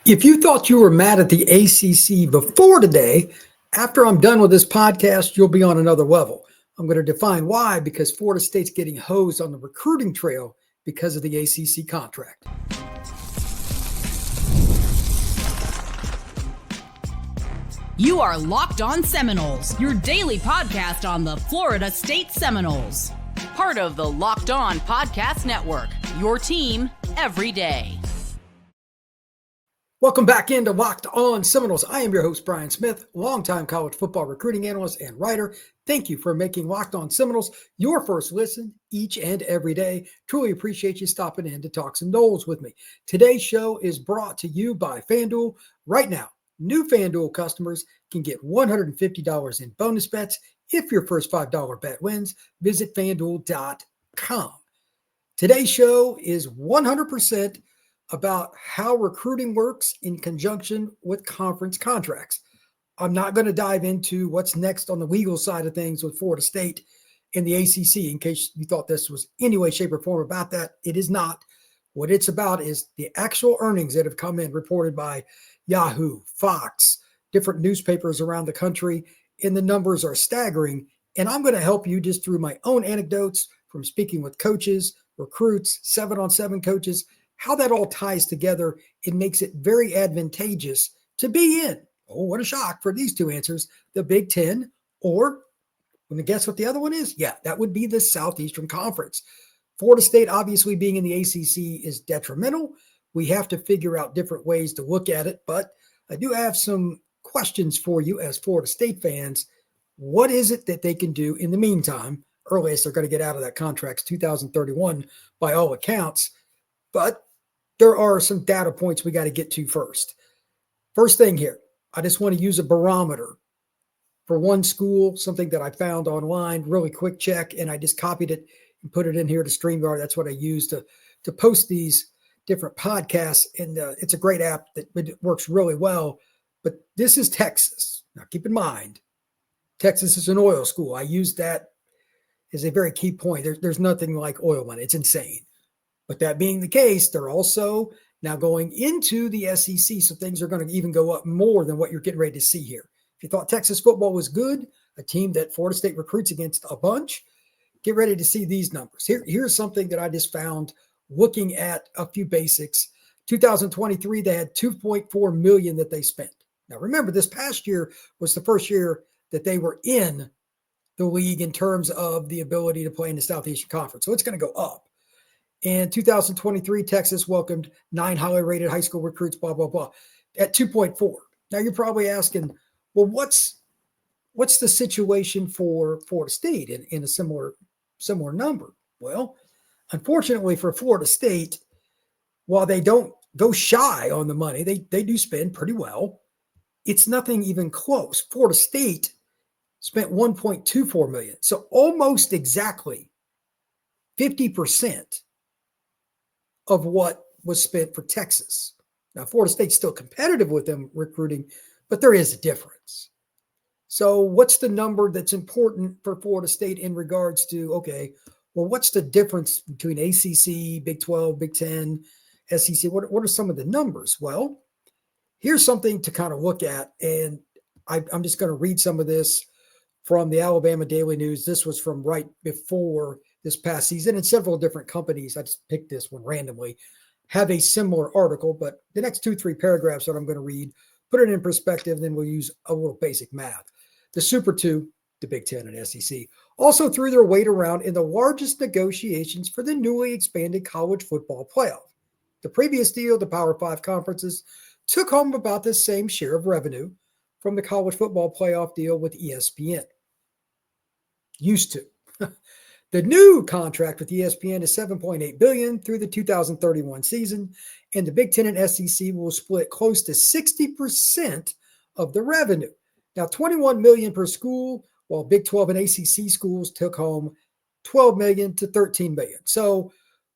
If you thought you were mad at the ACC before today, after I'm done with this podcast, you'll be on another level. I'm going to define why, because Florida State's getting hosed on the recruiting trail because of the ACC contract. You are Locked On Seminoles, your daily podcast on the Florida State Seminoles. Part of the Locked On Podcast Network, your team every day. Welcome back into Locked On Seminoles. I am your host, Brian Smith, longtime college football recruiting analyst and writer. Thank you for making Locked On Seminoles your first listen each and every day. Truly appreciate you stopping in to talk some Noles with me. Today's show is brought to you by FanDuel. Right now, new FanDuel customers can get $150 in bonus bets if your first $5 bet wins. Visit FanDuel.com. Today's show is 100% about how recruiting works in conjunction with conference contracts. I'm not going to dive into what's next on the legal side of things with Florida State and the ACC, in case you thought this was any way, shape, or form about that. It is not. What it's about is the actual earnings that have come in reported by Yahoo, Fox, different newspapers around the country, and the numbers are staggering. And I'm going to help you just through my own anecdotes from speaking with coaches, recruits, 7-on-7 coaches, how that all ties together. It makes it very advantageous to be in. Oh, what a shock for these two answers. The Big Ten, or want to guess what the other one is? Yeah, that would be the Southeastern Conference. Florida State, obviously being in the ACC, is detrimental. We have to figure out different ways to look at it, but I do have some questions for you as Florida State fans. What is it that they can do in the meantime? Earliest they're going to get out of that contract 2031 by all accounts, but there are some data points we got to get to first. First thing here, I just want to use a barometer for one school, something that I found online, really quick check, and I just copied it and put it in here to StreamYard. That's what I use to post these different podcasts, and it's a great app that works really well. But this is Texas. Now, keep in mind, Texas is an oil school. I use that as a very key point. There's nothing like oil money. It's insane. But that being the case, they're also now going into the SEC, so things are going to even go up more than what you're getting ready to see here. If you thought Texas football was good, a team that Florida State recruits against a bunch, get ready to see these numbers. Here's something that I just found looking at a few basics. 2023, they had $2.4 million that they spent. Now, remember, this past year was the first year that they were in the league in terms of the ability to play in the Southeastern Conference. So it's going to go up. In 2023, Texas welcomed 9 highly rated high school recruits, blah, blah, blah, at 2.4. Now, you're probably asking, well, what's the situation for Florida State in a similar number? Well, unfortunately for Florida State, while they don't go shy on the money, they do spend pretty well. It's nothing even close. Florida State spent $1.24 million. So almost exactly 50% of what was spent for Texas. Now, Florida State's still competitive with them recruiting, but there is a difference. So what's the number that's important for Florida State in regards to, okay, well, what's the difference between ACC, Big 12, Big 10, SEC? What are some of the numbers? Well, here's something to kind of look at, and I'm just going to read some of this from the Alabama Daily News. This was from right before this past season, and several different companies, I just picked this one randomly, have a similar article, but the next 2-3 paragraphs that I'm going to read, put it in perspective, then we'll use a little basic math. The Super Two, the Big Ten and SEC, also threw their weight around in the largest negotiations for the newly expanded college football playoff. The previous deal, the Power 5 conferences, took home about the same share of revenue from the college football playoff deal with ESPN. Used to. The new contract with ESPN is $7.8 billion through the 2031 season, and the Big Ten and SEC will split close to 60% of the revenue. Now, $21 million per school, while Big 12 and ACC schools took home $12 million to $13 million. So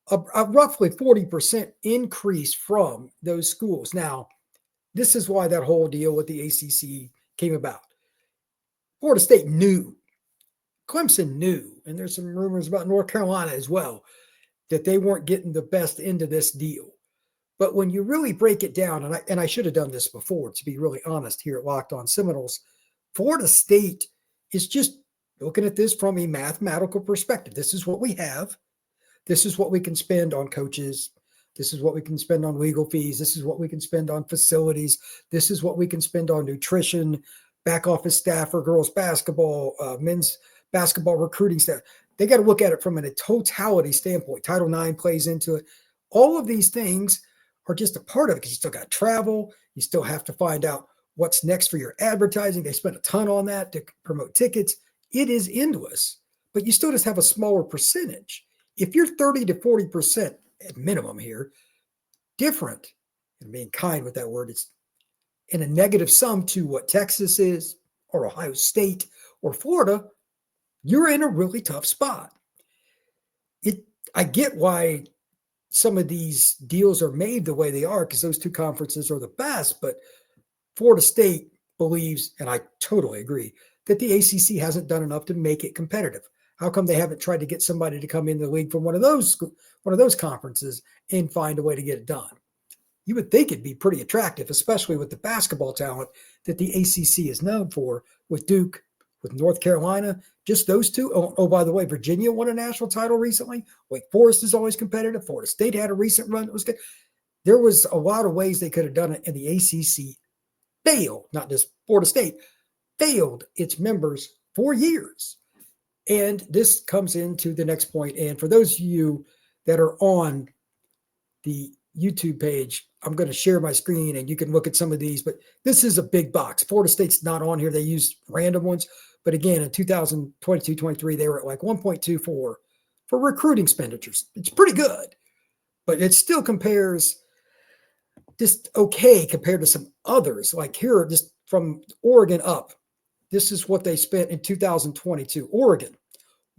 a roughly 40% increase from those schools. Now, this is why that whole deal with the ACC came about. Florida State knew, Clemson knew, and there's some rumors about North Carolina as well, that they weren't getting the best end of this deal. But when you really break it down, and I should have done this before, to be really honest, here at Locked On Seminoles, Florida State is just looking at this from a mathematical perspective. This is what we have. This is what we can spend on coaches. This is what we can spend on legal fees. This is what we can spend on facilities. This is what we can spend on nutrition, back office staff for girls basketball, men's basketball recruiting staff. They got to look at it from a totality standpoint. Title IX plays into it. All of these things are just a part of it because you still got travel. You still have to find out what's next for your advertising. They spend a ton on that to promote tickets. It is endless, but you still just have a smaller percentage. If you're 30 to 40% at minimum here, different, and being kind with that word, it's in a negative sum to what Texas is or Ohio State or Florida, you're in a really tough spot. I get why some of these deals are made the way they are because those two conferences are the best, but Florida State believes, and I totally agree, that the ACC hasn't done enough to make it competitive. How come they haven't tried to get somebody to come in the league from one of those conferences and find a way to get it done? You would think it'd be pretty attractive, especially with the basketball talent that the ACC is known for, with Duke, with North Carolina, just those two. Oh, by the way, Virginia won a national title recently. Wake Forest is always competitive. Florida State had a recent run that was good. There was a lot of ways they could have done it, and the ACC failed, not just Florida State, failed its members for years. And this comes into the next point. And for those of you that are on the YouTube page, I'm going to share my screen and you can look at some of these, but this is a big box. Florida State's not on here. They used random ones. But again, in 2022-23, they were at like 1.24 for recruiting expenditures. It's pretty good, but it still compares just okay compared to some others. Like here, just from Oregon up, this is what they spent in 2022. Oregon,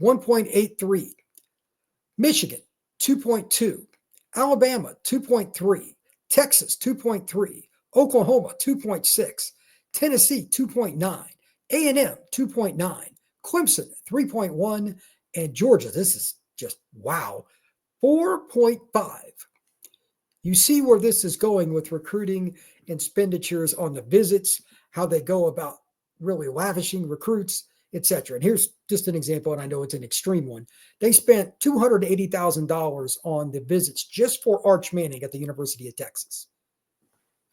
1.83. Michigan, 2.2. Alabama, 2.3. Texas, 2.3. Oklahoma, 2.6. Tennessee, 2.9. A&M, 2.9. Clemson, 3.1. And Georgia, this is just wow, 4.5. You see where this is going with recruiting expenditures on the visits, how they go about really lavishing recruits, etc. And here's just an example, and I know it's an extreme one. They spent $280,000 on the visits just for Arch Manning at the University of Texas.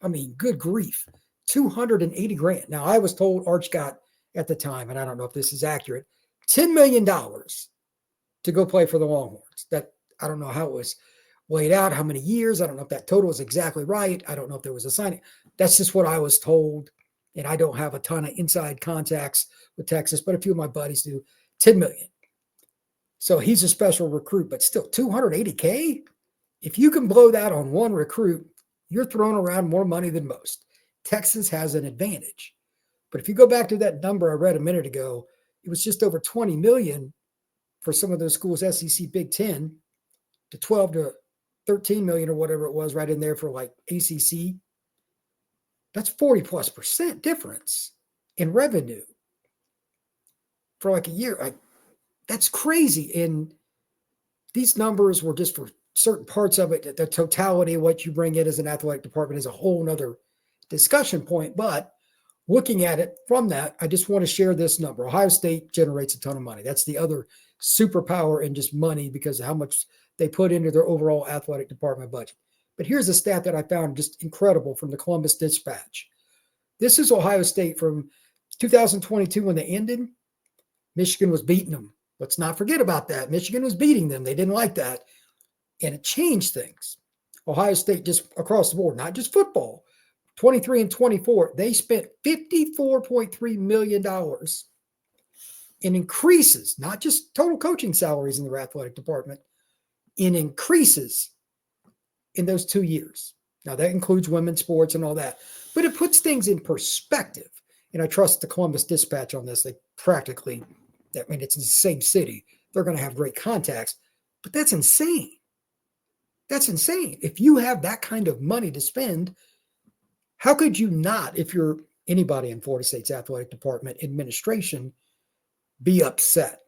I mean, good grief, $280,000. Now, I was told Arch got at the time, and I don't know if this is accurate, $10 million to go play for the Longhorns. That I don't know how it was laid out, how many years. I don't know if that total is exactly right. I don't know if there was a signing. That's just what I was told. And I don't have a ton of inside contacts with Texas, but a few of my buddies do. $10 million. So he's a special recruit, but still $280K. If you can blow that on one recruit, you're throwing around more money than most. Texas has an advantage. But if you go back to that number I read a minute ago, it was just over 20 million for some of those schools, SEC Big 10, to 12 to 13 million or whatever it was right in there for like ACC. That's 40+% difference in revenue for like a year. That's crazy. And these numbers were just for certain parts of it. The totality of what you bring in as an athletic department is a whole nother discussion point. But looking at it from that, I just want to share this number. Ohio State generates a ton of money. That's the other superpower in just money because of how much they put into their overall athletic department budget. But here's a stat that I found just incredible from the Columbus Dispatch. This is Ohio State from 2022 when they ended. Michigan was beating them. Let's not forget about that. Michigan was beating them. They didn't like that. And it changed things. Ohio State just across the board, not just football, 23 and 24, they spent $54.3 million in increases, not just total coaching salaries in their athletic department, in increases in those 2 years. Now, that includes women's sports and all that, but it puts things in perspective. And I trust the Columbus Dispatch on this. They practically, I mean, it's in the same city. They're going to have great contacts, but that's insane. That's insane. If you have that kind of money to spend, how could you not, if you're anybody in Florida State's athletic department administration, be upset?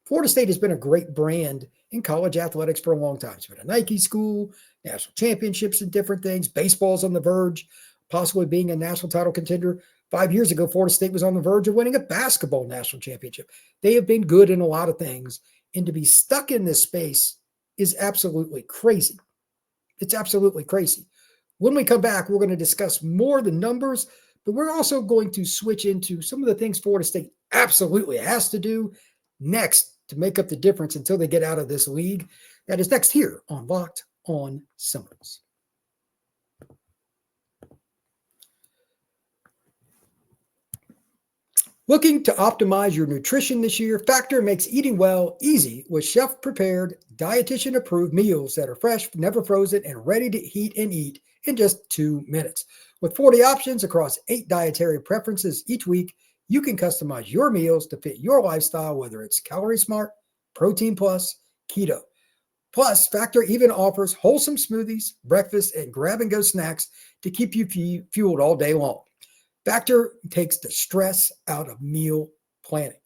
Florida State has been a great brand in college athletics for a long time. It's been a Nike school, national championships and different things. Baseball's on the verge, possibly being a national title contender. 5 years ago, Florida State was on the verge of winning a basketball national championship. They have been good in a lot of things, and to be stuck in this space is absolutely crazy. It's absolutely crazy. When we come back, we're going to discuss more the numbers, but we're also going to switch into some of the things Florida State absolutely has to do next to make up the difference until they get out of this league. That is next here on Locked On Seminoles. Looking to optimize your nutrition this year, Factor makes eating well easy with chef-prepared, dietitian-approved meals that are fresh, never frozen, and ready to heat and eat in just 2 minutes. With 40 options across 8 dietary preferences each week, you can customize your meals to fit your lifestyle, whether it's Calorie Smart, Protein Plus, Keto. Plus, Factor even offers wholesome smoothies, breakfast, and grab-and-go snacks to keep you fueled all day long. Factor takes the stress out of meal planning.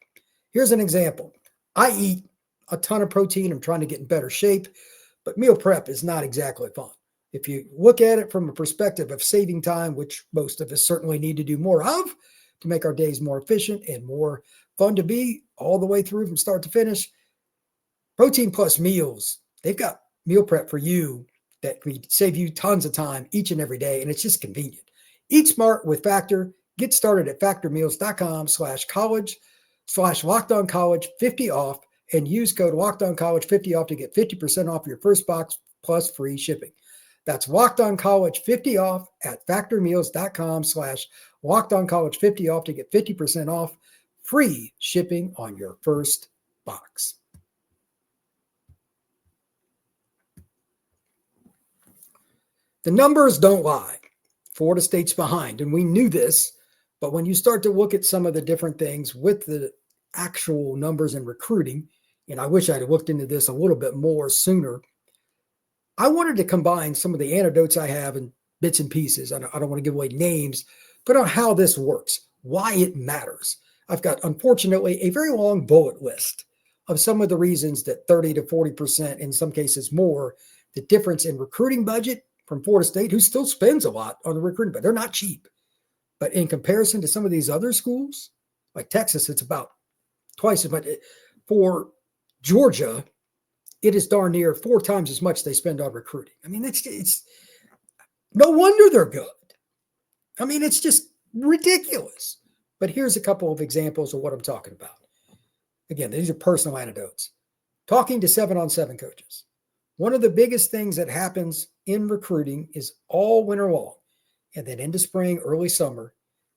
Here's an example. I eat a ton of protein. I'm trying to get in better shape, but meal prep is not exactly fun. If you look at it from a perspective of saving time, which most of us certainly need to do more of to make our days more efficient and more fun to be all the way through from start to finish, Protein Plus meals, they've got meal prep for you that can save you tons of time each and every day, and it's just convenient. Eat smart with Factor. Get started at factormeals.com/LockedOnCollege50 off and use code LockedOnCollege50 off to get 50% off your first box plus free shipping. That's LockedOnCollege50 off at factormeals.com/LockedOnCollege50 off to get 50% off free shipping on your first box. The numbers don't lie. Florida State's behind, and we knew this, but when you start to look at some of the different things with the actual numbers and recruiting, and I wish I'd have looked into this a little bit more sooner, I wanted to combine some of the anecdotes I have in bits and pieces. I don't want to give away names, but on how this works, why it matters. I've got, unfortunately, a very long bullet list of some of the reasons that 30 to 40%, in some cases more, the difference in recruiting budget from Florida State, who still spends a lot on the recruiting, but they're not cheap. But in comparison to some of these other schools, like Texas, it's about twice as much. For Georgia, it is darn near 4 times as much they spend on recruiting. I mean, it's no wonder they're good. I mean, it's just ridiculous. But here's a couple of examples of what I'm talking about. Again, these are personal anecdotes. Talking to 7-on-7 coaches. One of the biggest things that happens in recruiting is all winter long, and then into spring, early summer,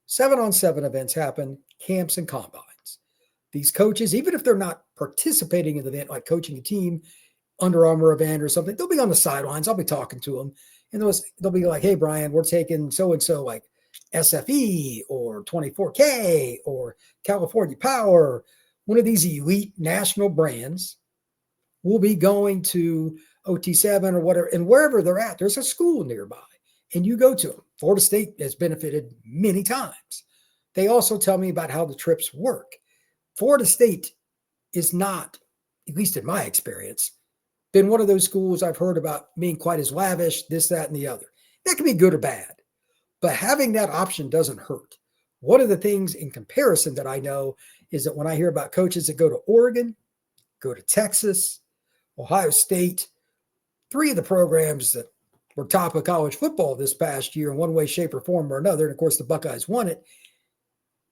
7-on-7 events happen, camps and combines. These coaches, even if they're not participating in the event, like coaching a team, Under Armour event or something, they'll be on the sidelines. I'll be talking to them, and they'll be like, hey, Brian, we're taking so-and-so like SFE or 24K or California Power, one of these elite national brands. Will be going to OT7 or whatever, and wherever they're at, there's a school nearby, and you go to them. Florida State has benefited many times. They also tell me about how the trips work. Florida State is not, at least in my experience, been one of those schools I've heard about being quite as lavish, this, that, and the other. That can be good or bad, but having that option doesn't hurt. One of the things in comparison that I know is that when I hear about coaches that go to Oregon, go to Texas, Ohio State, 3 of the programs that were top of college football this past year in one way, shape, or form or another, and of course the Buckeyes won it,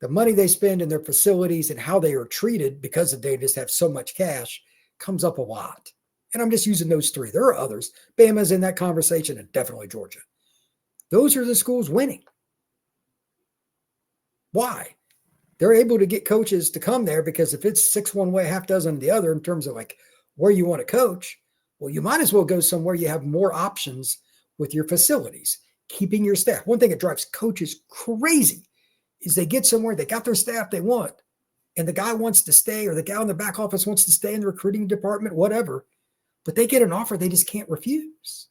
the money they spend in their facilities and how they are treated because they just have so much cash comes up a lot. And I'm just using those 3. There are others. Bama's in that conversation, and definitely Georgia. Those are the schools winning. Why? They're able to get coaches to come there because if it's 6 one way, half dozen the other in terms of like where you want to coach, well, you might as well go somewhere you have more options with your facilities, keeping your staff. One thing that drives coaches crazy is they get somewhere, they got their staff they want, and the guy wants to stay, or the guy in the back office wants to stay in the recruiting department, whatever, but they get an offer they just can't refuse.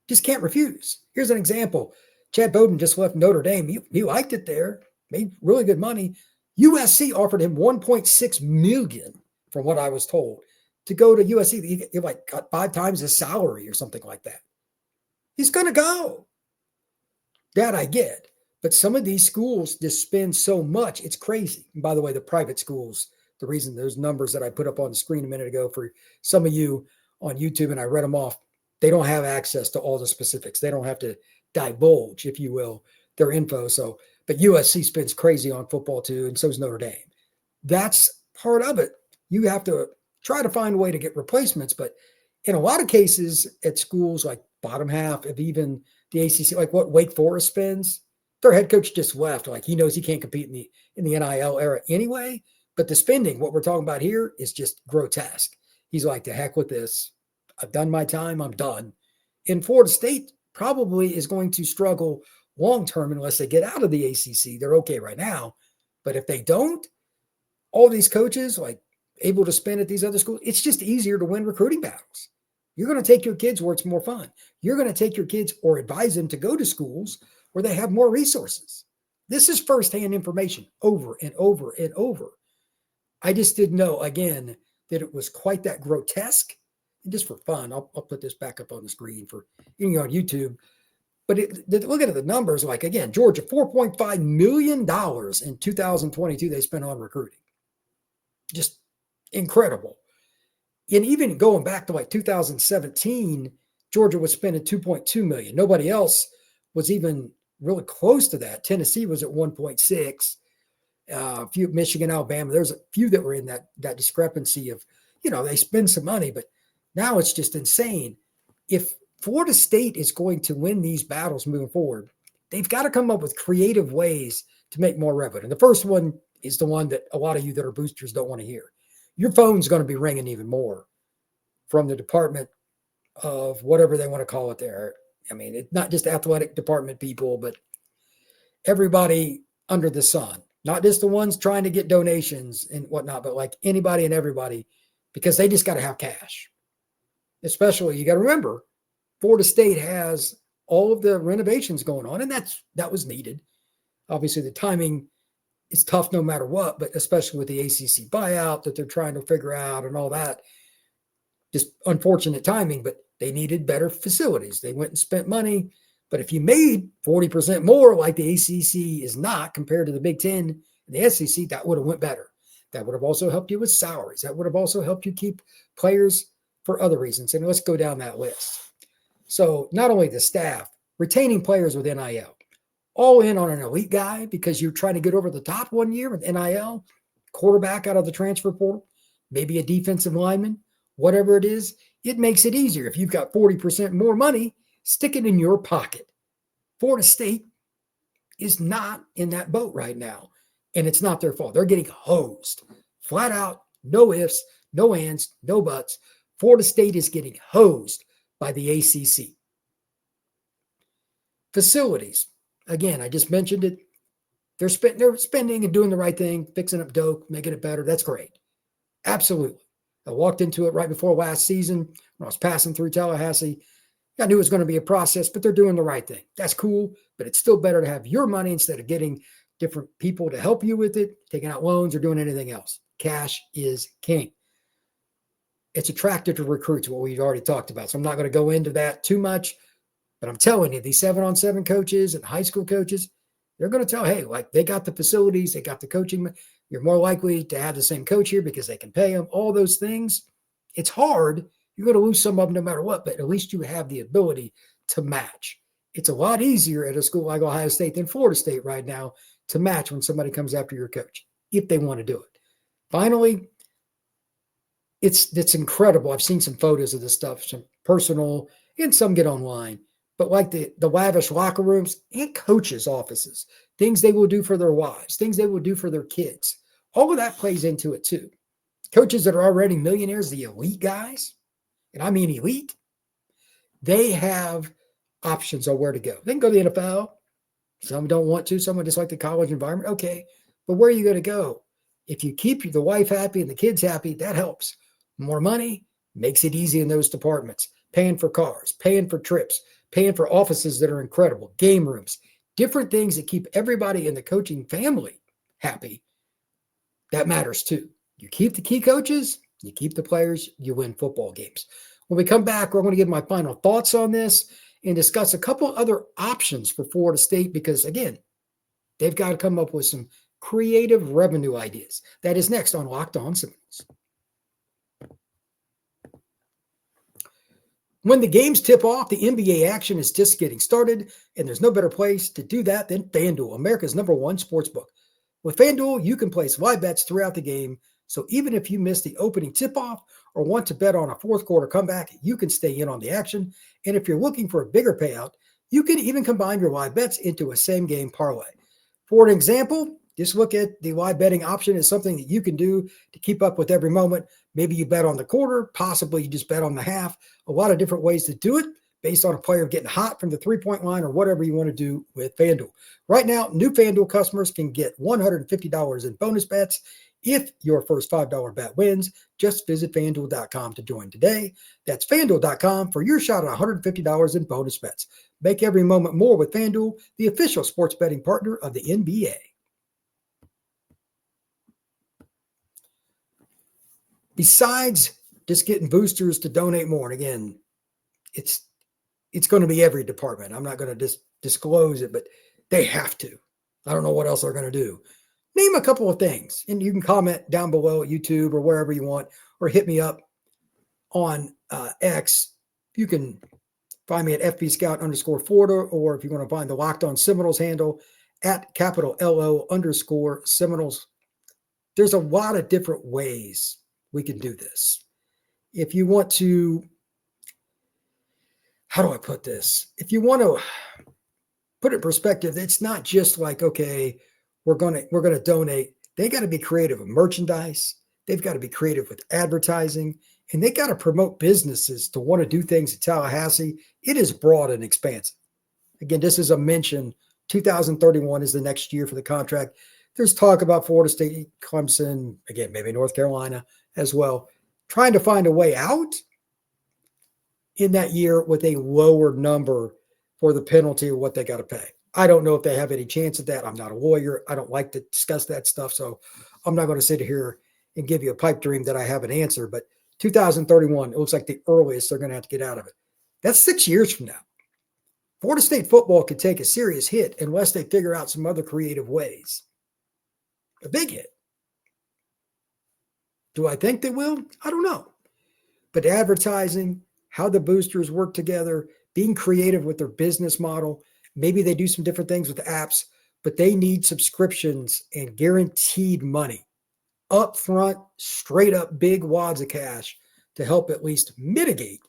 Just can't refuse. Here's an example. Chad Bowden just left Notre Dame. He liked it there, made really good money. USC offered him $1.6 million, from what I was told, to go to USC. He like got 5 times his salary or something like that. He's going to go. That I get. But some of these schools just spend so much. It's crazy. And by the way, the private schools, the reason those numbers that I put up on the screen a minute ago for some of you on YouTube, and I read them off, they don't have access to all the specifics. They don't have to divulge, if you will, their info. So, but USC spends crazy on football too, and so is Notre Dame. That's part of it. You have to try to find a way to get replacements. But in a lot of cases at schools like bottom half of even the ACC, like what Wake Forest spends, their head coach just left. Like he knows he can't compete in the NIL era anyway. But the spending, what we're talking about here, is just grotesque. He's like, the heck with this. I've done my time. I'm done. And Florida State probably is going to struggle long-term unless they get out of the ACC. They're okay right now. But if they don't, all these coaches like able to spend at these other schools, it's just easier to win recruiting battles. You're going to take your kids where it's more fun. You're going to take your kids or advise them to go to schools where they have more resources. This is firsthand information over and over and over. I just didn't know, again, that it was quite that grotesque. And just for fun, I'll put this back up on the screen for you on YouTube. But look at the numbers. Like, again, Georgia, $4.5 million in 2022 they spent on recruiting. Just incredible. And even going back to like 2017, Georgia was spending $2.2 million. Nobody else was even really close to that. Tennessee was at 1.6. A few, Michigan, Alabama, there's a few that were in that discrepancy of, they spend some money, but now it's just insane. If Florida State is going to win these battles moving forward, they've got to come up with creative ways to make more revenue. And the first one is the one that a lot of you that are boosters don't want to hear. Your phone's going to be ringing even more from the department of whatever they want to call it there. I mean, it's not just athletic department people, but everybody under the sun. Not just the ones trying to get donations and whatnot, but like anybody and everybody, because they just got to have cash. Especially, you got to remember, Florida State has all of the renovations going on, and that was needed. Obviously, the timing is tough no matter what, but especially with the ACC buyout that they're trying to figure out and all that. Just unfortunate timing, but they needed better facilities. They went and spent money. But if you made 40% more like the ACC is not compared to the Big Ten and the SEC, that would have went better. That would have also helped you with salaries. That would have also helped you keep players for other reasons. And let's go down that list. So not only the staff, retaining players with NIL, all in on an elite guy because you're trying to get over the top one year with NIL, quarterback out of the transfer portal, maybe a defensive lineman, whatever it is, it makes it easier. If you've got 40% more money, stick it in your pocket. Florida State is not in that boat right now, and it's not their fault. They're getting hosed. Flat out, no ifs, no ands, no buts. Florida State is getting hosed by the ACC. Facilities. Again, I just mentioned it. They're spending and doing the right thing, fixing up Doak, making it better. That's great. Absolutely. I walked into it right before last season when I was passing through Tallahassee. I knew it was going to be a process, but they're doing the right thing. That's cool, but it's still better to have your money instead of getting different people to help you with it, taking out loans or doing anything else. Cash is king. It's attractive to recruits, what we've already talked about. So I'm not going to go into that too much, but I'm telling you, these 7-on-7 coaches and high school coaches, they're going to tell, hey, like they got the facilities, they got the coaching. You're more likely to have the same coach here because they can pay them, all those things. It's hard. You're going to lose some of them no matter what, but at least you have the ability to match. It's a lot easier at a school like Ohio State than Florida State right now to match when somebody comes after your coach, if they want to do it. Finally, it's incredible. I've seen some photos of this stuff, some personal, and some get online. But like the lavish locker rooms and coaches' offices, things they will do for their wives, things they will do for their kids, all of that plays into it too. Coaches that are already millionaires, the elite guys, and I mean elite, they have options on where to go. They can go to the NFL. Some don't want to. Some just like the college environment. Okay, but where are you going to go? If you keep the wife happy and the kids happy, that helps. More money makes it easy in those departments. Paying for cars, paying for trips, paying for offices that are incredible, game rooms, different things that keep everybody in the coaching family happy. That matters too. You keep the key coaches, You keep the players, you win football games. When we come back, we're going to give my final thoughts on this and discuss a couple other options for Florida State because, again, they've got to come up with some creative revenue ideas. That is next on Locked On Seminoles. When the games tip off, the NBA action is just getting started, and there's no better place to do that than FanDuel, America's #1 sportsbook. With FanDuel, you can place live bets throughout the game, so even if you miss the opening tip-off or want to bet on a fourth quarter comeback, you can stay in on the action. And if you're looking for a bigger payout, you can even combine your live bets into a same-game parlay. For an example, just look at the live betting option as something that you can do to keep up with every moment. Maybe you bet on the quarter, possibly you just bet on the half. A lot of different ways to do it based on a player getting hot from the three-point line or whatever you want to do with FanDuel. Right now, new FanDuel customers can get $150 in bonus bets if your first $5 bet wins. Just visit FanDuel.com to join today. That's FanDuel.com for your shot at $150 in bonus bets. Make every moment more with FanDuel, the official sports betting partner of the NBA. Besides just getting boosters to donate more, and again, it's going to be every department. I'm not going to disclose it, but they have to. I don't know what else they're going to do. Name a couple of things, and you can comment down below at YouTube or wherever you want, or hit me up on X. You can find me at FBScout_Florida, or if you want to find the Locked On Seminoles handle at @LO_Seminoles. There's a lot of different ways we can do this. If you want to, how do I put this? If you want to put it in perspective, it's not just like, okay, we're going to donate. They got to be creative with merchandise. They've got to be creative with advertising, and they got to promote businesses to want to do things in Tallahassee. It is broad and expansive. Again, this is a mention. 2031 is the next year for the contract. There's talk about Florida State, Clemson, again, maybe North Carolina as well, trying to find a way out in that year with a lower number for the penalty of what they got to pay. I don't know if they have any chance of that. I'm not a lawyer. I don't like to discuss that stuff, so I'm not going to sit here and give you a pipe dream that I have an answer. But 2031, it looks like the earliest they're going to have to get out of it. That's 6 years from now. Florida State football could take a serious hit unless they figure out some other creative ways. A big hit. Do I think they will? I don't know. But advertising, how the boosters work together, being creative with their business model, maybe they do some different things with apps, but they need subscriptions and guaranteed money. Up front, straight up big wads of cash to help at least mitigate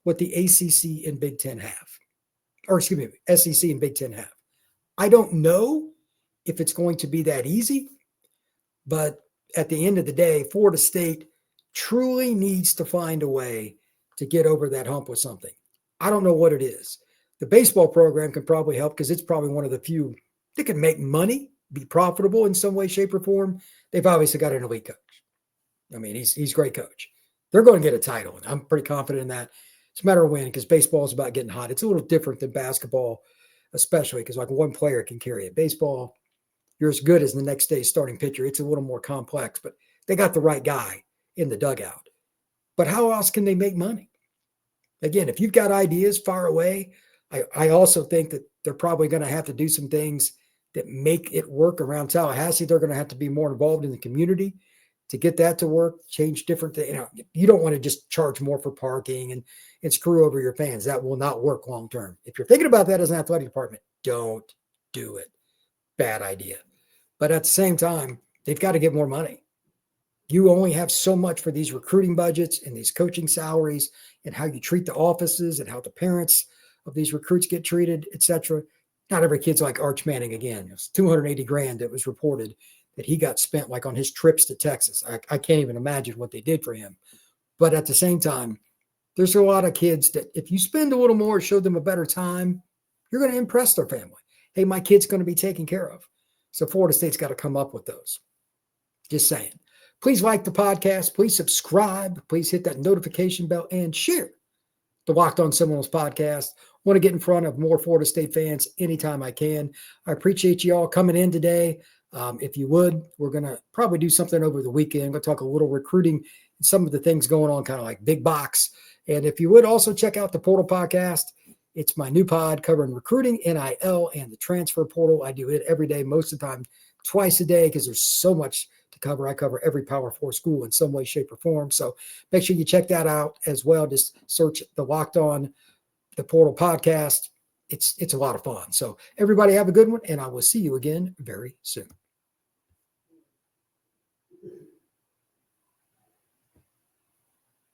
what the ACC and Big Ten have. Or excuse me, SEC and Big Ten have. I don't know if it's going to be that easy, but at the end of the day, Florida State truly needs to find a way to get over that hump with something. I don't know what it is. The baseball program can probably help because it's probably one of the few that can make money, be profitable in some way, shape, or form. They've obviously got an elite coach. I mean, he's a great coach. They're going to get a title. I'm pretty confident in that. It's a matter of when, because baseball is about getting hot. It's a little different than basketball, especially because like one player can carry it. Baseball, you're as good as the next day's starting pitcher. It's a little more complex, but they got the right guy in the dugout. But how else can they make money? Again, if you've got ideas, far away. I also think that they're probably going to have to do some things that make it work around Tallahassee. They're going to have to be more involved in the community to get that to work, change different things. You don't want to just charge more for parking and screw over your fans. That will not work long term. If you're thinking about that as an athletic department, don't do it. Bad idea. But at the same time, they've got to get more money. You only have so much for these recruiting budgets and these coaching salaries and how you treat the offices and how the parents of these recruits get treated, etc. Not every kid's like Arch Manning again. It was $280,000 that was reported that he got spent like on his trips to Texas. I can't even imagine what they did for him. But at the same time, there's a lot of kids that if you spend a little more, show them a better time, you're going to impress their family. Hey, my kid's going to be taken care of. So Florida State's got to come up with those. Just saying. Please like the podcast. Please subscribe. Please hit that notification bell and share the Locked On Seminoles podcast. Want to get in front of more Florida State fans anytime I can. I appreciate you all coming in today. If you would, we're going to probably do something over the weekend. I'm going to talk a little recruiting and some of the things going on, kind of like big box. And if you would also check out the Portal Podcast, it's my new pod covering recruiting, NIL, and the transfer portal. I do it every day, most of the time, twice a day, because there's so much to cover. I cover every Power 4 school in some way, shape, or form. So make sure you check that out as well. Just search the Locked On, the Portal Podcast. It's a lot of fun. So everybody have a good one, and I will see you again very soon.